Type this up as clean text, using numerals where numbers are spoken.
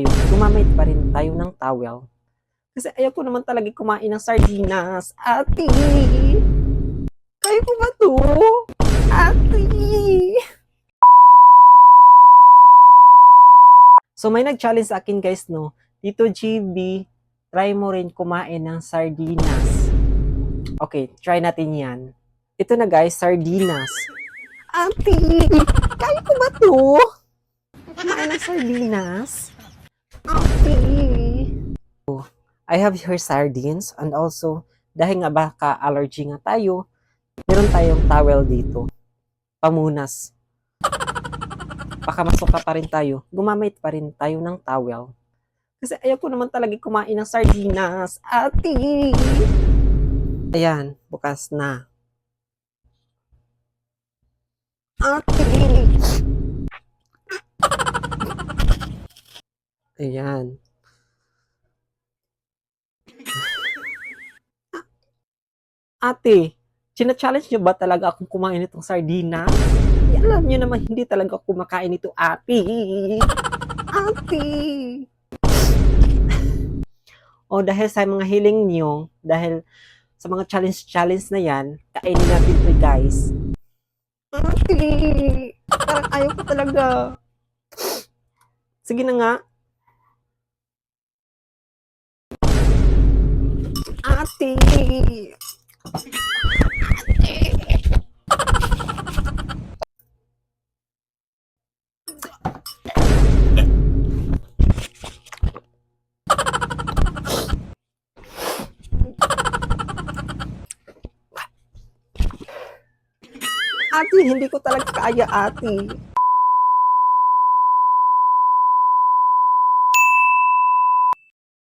Gumamit pa rin tayo ng towel. Kasi ayaw ko naman talaga kumain ng sardinas. Ate! Kaya ko ba to? Ate! So may nag-challenge sa akin guys, no? Tito GB, try mo rin kumain ng sardinas. Okay, try natin yan. Ito na guys, sardinas. Ate! Kaya ko ba to? Kumain ng sardinas? Ate! I have here sardines and also, dahil nga baka allergy nga tayo, meron tayong towel dito. Pamunas. Baka masuka pa rin tayo. Gumamit pa rin tayo ng towel. Kasi ayaw ko naman talaga kumain ng sardinas. Ate! Ayan, bukas na. Ate! Ayan. Ate, china-challenge nyo ba talaga akong kumain itong sardinas? Alam nyo naman hindi talaga ako kumakain ito, ate. Ate! O dahil sa mga hiling nyo, dahil sa mga challenge na yan, kainin natin ito guys. Ate! Parang ayaw ko talaga. Sige na nga. Ate! Ate, hindi ko talaga kaya, ate.